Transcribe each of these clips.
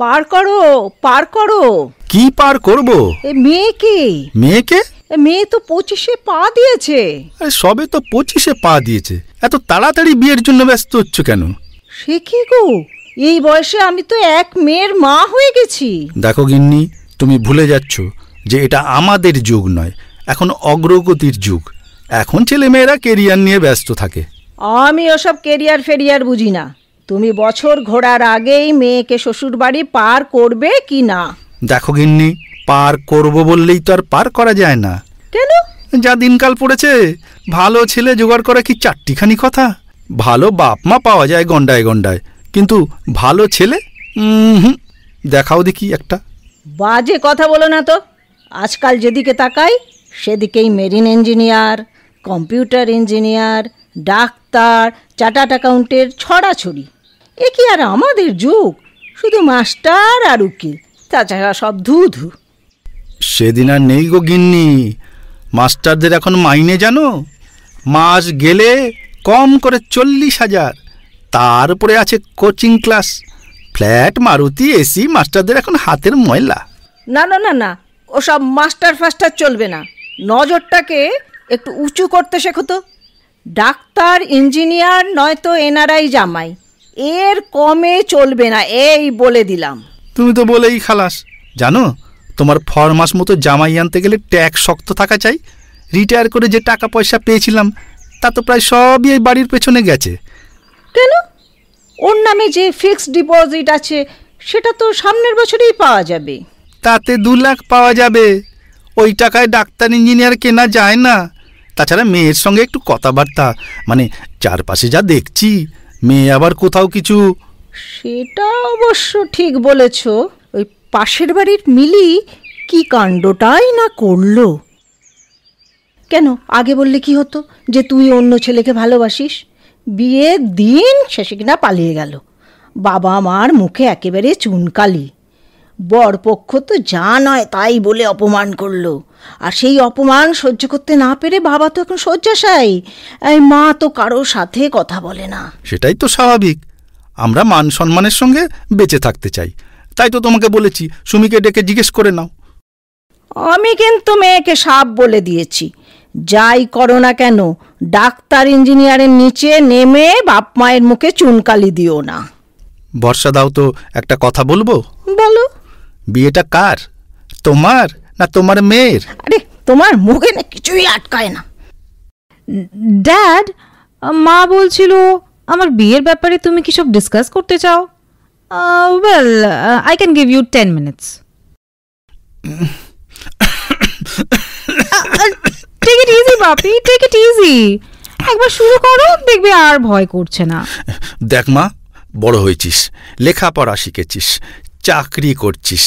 পার করো, পার করো। কি পার করব? মেয়েকে। মেয়েকে? মেয়ে তো 25-এ পা দিয়েছে। সবে তো 25-এ পা দিয়েছে, এত তাড়াতাড়ি বিয়ের জন্য ব্যস্ত হচ্ছ কেন? সে কি গো, এই বয়সে আমি তো এক মেয়ের মা হয়ে গেছি। দেখো গিন্নি, তুমি ভুলে যাচ্ছ যে এটা আমাদের যুগ নয়, এখন অগ্রগতির যুগ। এখন ছেলেমেয়েরা কেরিয়ার নিয়ে ব্যস্ত থাকে। আমি ওসব কেরিয়ার ফেরিয়ার বুঝি না। তুমি বছর ঘোরার আগেই মেয়েকে শ্বশুর বাড়ি পার করবে কি না? দেখো গিন্নি, পার করব বললেই তো আর পার করা যায় না। কেন? যা দিনকাল পড়েছে, ভালো ছেলে জোগাড় করা কি চারটিখানি কথা? ভালো বাপ মা পাওয়া যায় গন্ডায় গন্ডায়, কিন্তু ভালো ছেলে দেখাও দেখি একটা। বাজে কথা বলো না তো। আজকাল যেদিকে তাকাই সেদিকেই marine engineer, computer engineer, doctor, chartered অ্যাকাউন্টের ছড়াছড়ি। এ কি আর আমাদের যুগ? শুধু মাস্টার আর উকিল, তাছাড়া সব ধু ধু। সেদিন আর নেই গো গিন্নি। মাস্টারদের এখন মাইনে জানো? মাস গেলে কম করে 40,000। তার উপরে আছে coaching class, flat, Maruti, AC. মাস্টারদের এখন হাতের ময়লা। না না না না, ওসব মাস্টার ফাস্টার চলবে না। নজরটাকে একটু উঁচু করতে শেখো তো। ডাক্তার, ইঞ্জিনিয়ার নয়তো এনআরআই জামাই, এর কমে চলবে না, এই বলে দিলাম। তুমি তো বলেই খালাস। জানো, তোমার ফরমাস মতো জামাই আনতে গেলে ট্যাক্স শক্ত থাকা চাই। রিটায়ার করে যে টাকা পয়সা পেয়েছিলাম তা তো প্রায় সবই এই বাড়ির পেছনে গেছে। কেন? ওর নামে যে ফিক্সড ডিপোজিট আছে সেটা তো সামনের বছরেই পাওয়া যাবে। তাতে 2 লাখ পাওয়া যাবে। ওই টাকায় ডাক্তার ইঞ্জিনিয়ার কেনা যায় না। তাছাড়া মেয়ের সঙ্গে একটু কথাবার্তা, মানে চারপাশে যা দেখছি, মেয়ে আবার কোথাও কিছু। সেটা অবশ্য ঠিক বলেছ। ওই পাশের বাড়ির মিলি কি কাণ্ডটাই না করলো। কেন আগে বললে কি হতো যে তুই অন্য ছেলেকে ভালোবাসিস? বিয়ের দিন শেষে কিনা পালিয়ে গেল। বাবা মার মুখে একেবারে চুনকালি। বরপক্ষ তো যা নয় তাই বলে অপমান করলো, আর সেই অপমান সহ্য করতে না পেরে বাবা তো এখন শয্যাশায়ী। এই মা তো কারো সাথে কথা বলে না। সেটাই তো স্বাভাবিক। আমরা মান সম্মানের সঙ্গে বেঁচে থাকতে চাই। তাই তো তোমাকে বলেছি সুমিকে ডেকে জিজ্ঞেস করে নাও। আমি কিন্তু মেয়েকে সাপ বলে দিয়েছি, যাই করো না কেন ডাক্তার ইঞ্জিনিয়ারের নিচে নেমে বাপ মায়ের মুখে চুনকালি দিও না। বর্ষা দাও তো একটা কথা বলবো। বলো। বিয়েটা কার, তোমার না তোমার মেয়ের? আরে তোমার মুখে না কিছুই আটকায় না। ড্যাড, মা বলছিল আমার বিয়ের ব্যাপারে তুমি কি সব ডিসকাস করতে চাও? Well, I can give you 10 minutes. Take it easy Bapi, take it easy. একবার শুরু করো, দেখবে আর ভয় করছে না। দেখ মা, বড় হয়েছিস, লেখাপড়া শিখেছিস, চাকরি করছিস,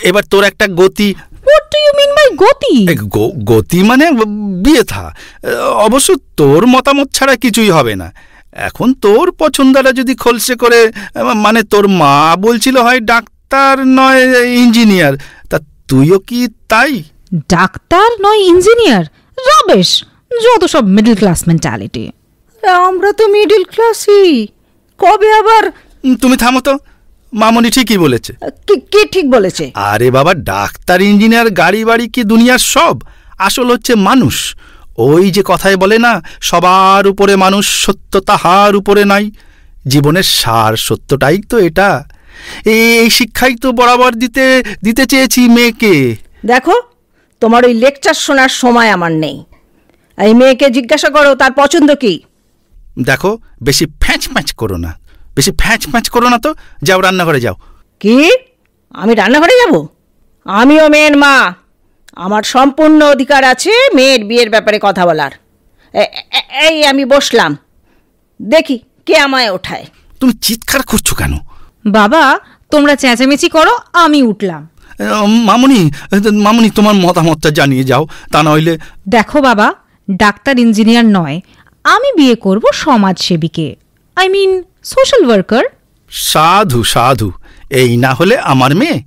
এবার তোর একটা গতি। What do you mean by গতি? গতি মানে বিয়ে থা। অবশ্য তোর মতামত ছাড়া কিছুই হবে না। এখন তোর পছন্দটা যদি খলসে করে, মানে তোর মা বলছিল হয় ডাক্তার নয় ইঞ্জিনিয়ার, তা তুইও কি তাই? ডাক্তার নয় ইঞ্জিনিয়ার? রাবেশ, যত সব মিডল ক্লাস মেন্টালিটি। আমরা তো মিডল ক্লাসই। কবে আবার? তুমি থামো তো, মামনি ঠিকই বলেছে। কে ঠিক বলেছে? আরে বাবা, ডাক্তার ইঞ্জিনিয়ার গাড়ি বাড়ি কি দুনিয়ার সব? আসল হচ্ছে মানুষ। ওই যে কথায় বলে না, সবার উপরে মানুষ, সত্য তাহার উপরে নাই। জীবনের সার সত্যটাই তো এটা। এই শিক্ষাই তো বরাবর দিতে চেয়েছি মেয়েকে। দেখো, তোমার ওই লেকচার শোনার সময় আমার নেই। এই মেয়েকে জিজ্ঞাসা করো তার পছন্দ কি। দেখো, বেশি ফ্যাঁচ করো না, বেশি ফ্যাঁচ করো না তো। যাও রান্নাঘরে যাও। কি? আমি রান্নাঘরে যাব? আমিও মেয়ের মা, আমার সম্পূর্ণ অধিকার আছে মেয়ের বিয়ের ব্যাপারে কথা বলার। এই আমি বসলাম, দেখি কে আমায় ওঠায়। তুমি চিৎকার করছো কেন? বাবা, তোমরা চেঁচামেচি করো, আমি উঠলাম। মামনি তোমার মতামতটা জানিয়ে যাও, তা নইলে। দেখো বাবা, ডাক্তার ইঞ্জিনিয়ার নয়, আমি বিয়ে করব সমাজসেবীকে, আই মিন সোশ্যাল ওয়ার্কার। সাধু সাধু, এই না হলে আমার মেয়ে।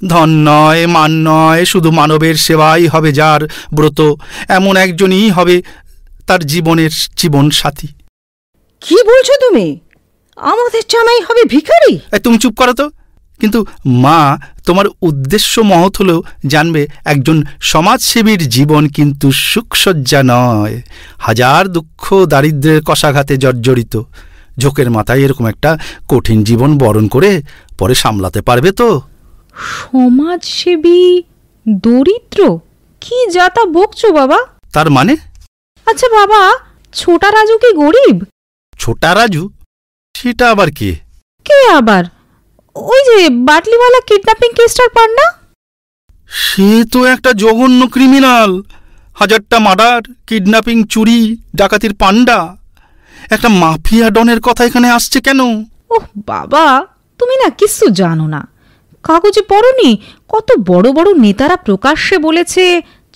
ধন নয়, মান নয়, শুধু মানবের সেবাই হবে যার ব্রত, এমন একজনই হবে তার জীবনের জীবন সাথী। কি বলছো তুমি? আমাদের জামাই হবে ভিখারি? তুমি চুপ করো তো। কিন্তু মা, তোমার উদ্দেশ্য মহৎ হলেও জানবে একজন সমাজসেবীর জীবন কিন্তু সুখসজ্জা নয়। হাজার দুঃখ দারিদ্র্যের কষাঘাতে জর্জরিত। ঝোঁকের মাথায় এরকম একটা কঠিন জীবন বরণ করে পরে সামলাতে পারবে তো? সমাজসেবী দরিদ্র, কি যা তা বকছো বাবা? তার মানে? আচ্ছা বাবা, ছোটা রাজু কি গরিব? ছোটা রাজু? সেটা আবার কে? কে আবার? ওই যে বাটলিওয়ালা কিডন্যাপিং কেসটার পান্ডা। সে তো একটা জঘন্য ক্রিমিনাল। 1000টা মার্ডার, কিডন্যাপিং, চুরি, ডাকাতির পান্ডা। একটা মাফিয়া ডনের কথা এখানে আসছে কেন? ওহ বাবা, তুমি না কিছু জানো না। কাগজে পড়নি কত বড় বড় নেতারা প্রকাশ্যে বলেছে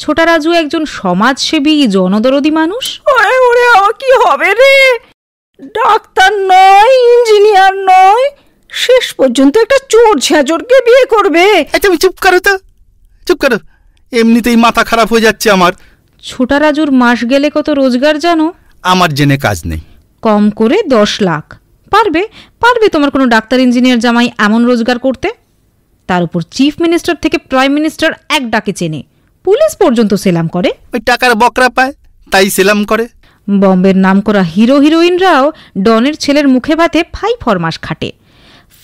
ছোটা রাজু একজন সমাজসেবী জনদরদি মানুষ। ওরে ওরে, কি হবে রে? ডাক্তার নয়, ইঞ্জিনিয়ার নয়, শেষ পর্যন্ত একটা চোর ঝাঁঝরকে বিয়ে করবে। তুমি চুপ করো তো, চুপ করো। এমনিতেই মাথা খারাপ হয়ে যাচ্ছে আমার। ছোটা রাজুর মাস গেলে কত রোজগার জানো? আমার জেনে কাজ নেই। কম করে 10 লাখ। পারবে পারবে তোমার কোনো ডাক্তার ইঞ্জিনিয়ার জামাই এমন রোজগার করতে? তার উপর চিফ মিনিস্টার থেকে প্রাইম মিনিস্টার এক ডাকে চেনে, পুলিশ পর্যন্ত সেলাম করে। ওই টাকার বকরা পায় তাই সেলাম করে। বম্বের নামকরা হিরো হিরোইনরাও ডনের ছেলের মুখে ভাতে ফাই ফরমাস খাটে।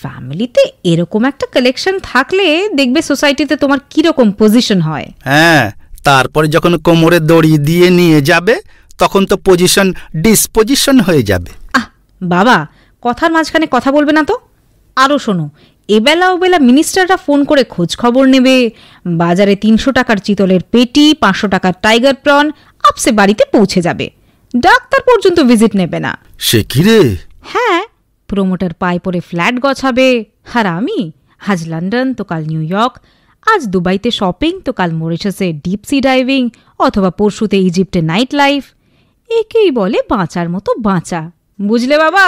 ফ্যামিলিতে এরকম একটা কালেকশন থাকলে দেখবে সোসাইটিতে তোমার কিরকম পজিশন হয়। হ্যাঁ, তারপরে যখন কোমরে দড়ি দিয়ে নিয়ে যাবে তখন তো পজিশন ডিসপোজিশন হয়ে যাবে। বাবা, কথার মাঝখানে কথা বলবে না তো। আরও শোনো, এবেলা ওবেলা মিনিস্টাররা ফোন করে খোঁজ খবর নেবে। বাজারে 300 টাকার চিতলের পেটি, 500 টাকার টাইগার প্রন আপসে বাড়িতে পৌঁছে যাবে। ডাক্তার পর্যন্ত ভিজিট নেবে না। সে কি রে? হ্যাঁ, প্রমোটার পায়ে পরে ফ্ল্যাট গছাবে। আর আমি আজ লন্ডন তো কাল নিউ ইয়র্ক, আজ দুবাইতে শপিং তো কাল মরিশাসে ডিপ সি ডাইভিং, অথবা পরশুতে ইজিপ্টে নাইট লাইফ। একেই বলে বাঁচার মতো বাঁচা, বুঝলে বাবা?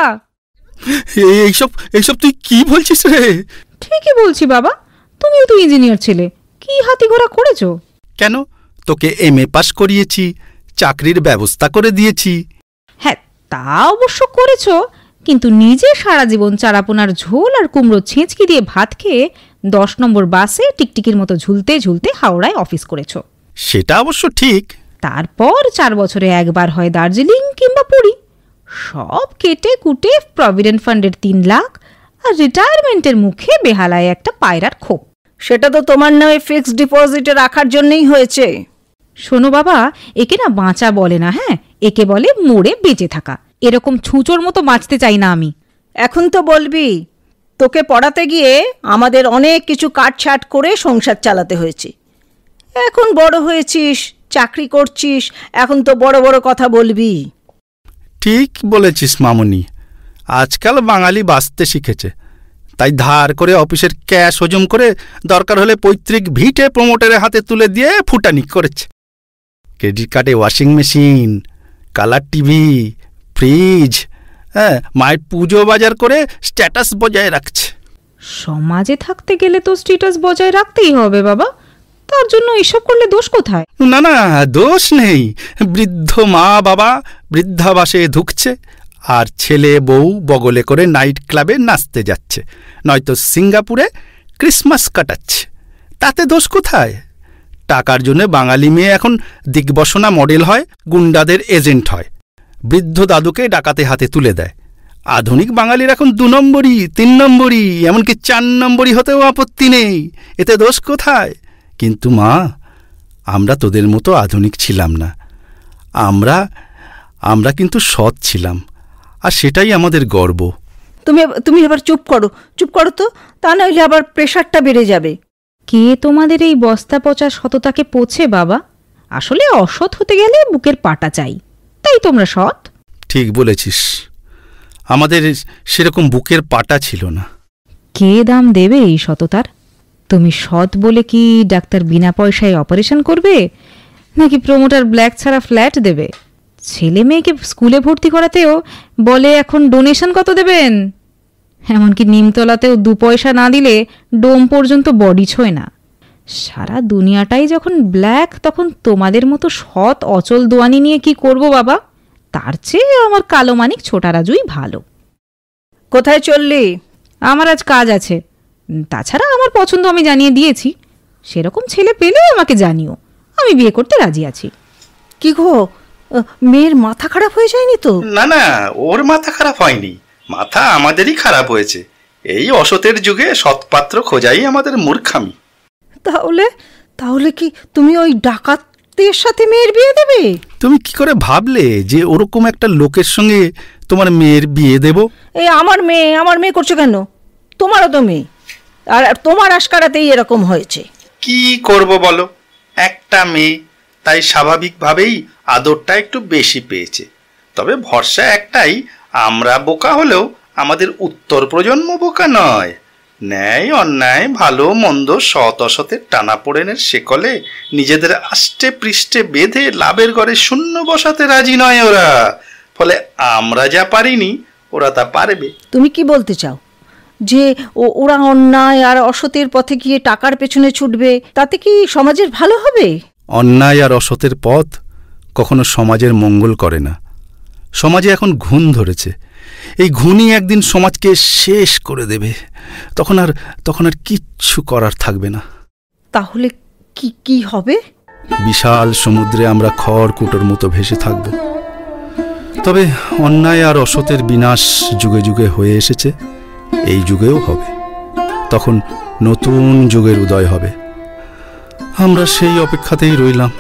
এইসব তুই কি বলছিস রে? ঠিকই বলছি বাবা, তুমিও তো ইঞ্জিনিয়ার ছেলে, কি হাতি ঘোড়া করেছো? কেন, তোকে MA পাস করিয়েছি, চাকরির ব্যবস্থা করে দিয়েছি। হ্যাঁ, তা অবশ্য করেছো, কিন্তু নিজে সারা জীবন চারাপোনার ঝোল আর কুমড়ো ছেঁচকি দিয়ে ভাত খেয়ে 10 নম্বর বাসে টিকটিকির মতো ঝুলতে ঝুলতে হাওড়ায় অফিস করেছো। সেটা অবশ্য ঠিক। তারপর 4 বছরে একবার হয় দার্জিলিং কিংবা পুরী। সব কেটে কুটে প্রভিডেন্ট ফান্ডের 3 লাখ আর রিটায়ারমেন্টের মুখে বেহালায় একটা পায়রার খোপ। সেটা তো তোমার নামে ফিক্সড ডিপোজিটে রাখার জন্যই হয়েছে। শোনো বাবা, একে না বাঁচা বলে না, হ্যাঁ, একে বলে মরে বেঁচে থাকা। এরকম ছুঁচোর মতো বাঁচতে চাই না আমি। এখন তো বলবি, তোকে পড়াতে গিয়ে আমাদের অনেক কিছু কাটছাট করে সংসার চালাতে হয়েছে। এখন বড় হয়েছিস, চাকরি করছিস, এখন তো বড় বড় কথা বলবি। ঠিক বলেছিস মামুনি, আজকাল বাঙালি বাঁচতে শিখেছে, তাই ধার করে অফিসের ক্যাশ হজম করে দরকার হলে পৈতৃক ভিটে প্রমোটারের হাতে তুলে দিয়ে ফুটানি করেছে। ক্রেডিট কার্ডে washing machine, colour TV, fridge, হ্যাঁ, মায়ের পুজো বাজার করে স্ট্যাটাস বজায় রাখছে। সমাজে থাকতে গেলে তো স্ট্যাটাস বজায় রাখতেই হবে বাবা, তার জন্য এসব করলে দোষ কোথায়? না না, দোষ নেই। বৃদ্ধ মা বাবা বৃদ্ধাবাসে ঢুকছে, আর ছেলে বউ বগলে করে নাইট ক্লাবে নাচতে যাচ্ছে, নয়তো সিঙ্গাপুরে ক্রিসমাস কাটাচ্ছে, তাতে দোষ কোথায়? টাকার জন্য বাঙালি মেয়ে এখন দিগ্বসনা মডেল হয়, গুন্ডাদের এজেন্ট হয়, বৃদ্ধ দাদুকে ডাকাতে হাতে তুলে দেয়। আধুনিক বাঙালির এখন 2 নম্বরই, 3 নম্বরই, এমনকি 4 নম্বরই হতেও আপত্তি নেই, এতে দোষ কোথায়? কিন্তু মা, আমরা তোদের মতো আধুনিক ছিলাম না। আমরা কিন্তু সৎ ছিলাম, আর সেটাই আমাদের গর্ব। তুমি এবার চুপ করো তো, তা নইলে আবার প্রেশারটা বেড়ে যাবে। কে তোমাদের এই বস্তা পচা সততাকে পোছে বাবা? আসলে অসৎ হতে গেলে বুকের পাটা চাই, তাই তোমরা সৎ। ঠিক বলেছিস, আমাদের সেরকম বুকের পাটা ছিল না। কে দাম দেবে এই সততার? তুমি সৎ বলে কি ডাক্তার বিনা পয়সায় অপারেশন করবে, নাকি প্রমোটার ব্ল্যাক ছাড়া ফ্ল্যাট দেবে? ছেলে মেয়েকে স্কুলে ভর্তি করাতেও বলে এখন ডোনেশন কত দেবেন, এমনকি নিমতলাতেও 2 পয়সা না দিলে ডোম পর্যন্ত বডি ছোঁয় না। সারা দুনিয়াটাই যখন ব্ল্যাক, তখন তোমাদের মতো সৎ অচল দোয়ানি নিয়ে কি করব বাবা? তার চেয়ে আমার কালো মানিক ছোটা রাজুই ভালো। কোথায় চললি? আমার আজ কাজ আছে, তাছাড়া আমার পছন্দ আমি জানিয়ে দিয়েছি, সেরকম ছেলে পেলে আমাকে জানিও, আমি বিয়ে করতে রাজি আছি। কি গো, মেয়ের মাথা খারাপ হয়ে যায়নি তো? না না, ওর মাথা খারাপ হয়নি, মাথা আমাদেরই খারাপ হয়েছে। এই অসতের যুগে সৎপাত্র খোঁজাই আমাদের মূর্খামি। তাহলে তাহলে কি তুমি ওই ডাকাতের সাথে মেয়ের বিয়ে দেবে? তুমি কি করে ভাবলে যে ওরকম একটা লোকের সঙ্গে তোমার মেয়ের বিয়ে দেব? এই আমার মেয়ে করছো কেন? তোমারও তো মেয়ে, আর তোমার আশকারাতেই এরকম হয়েছে। কি করব বলো, একটা মেয়ে, তাই স্বাভাবিকভাবেই আদরটা একটু বেশি পেয়েছে। তবে ভরসা একটাই, আমরা বোকা হলেও আমাদের উত্তর প্রজন্ম বোকা নয়। ন্যায় অন্যায়, ভালো মন্দ, সৎ অসতের টানাপোড়েনের শেকলে নিজেদের আষ্টে পৃষ্ঠে বেঁধে লাভের ঘরে শূন্য বসাতে রাজি নয় ওরা। ফলে আমরা যা পারিনি ওরা তা পারবে। তুমি কি বলতে চাও যে ওরা অন্যায় আর অসতের পথে গিয়ে টাকার পেছনে ছুটবে, তাতে কি সমাজের ভালো হবে? অন্যায় আর অসতের পথ কখনো সমাজের মঙ্গল করে না। সমাজে এখন ঘুণ ধরেছে, এই ঘুণই একদিন সমাজকে শেষ করে দেবে। তখন আর কিচ্ছু করার থাকবে না। তাহলে কি হবে? বিশাল সমুদ্রে আমরা খড়কুটোর মতো ভেসে থাকব। তবে অন্যায় আর অসতের বিনাশ যুগে যুগে হয়ে এসেছে, এই যুগেও হবে। তখন নতুন যুগের উদয় হবে। আমরা সেই অপেক্ষাতেই রইলাম।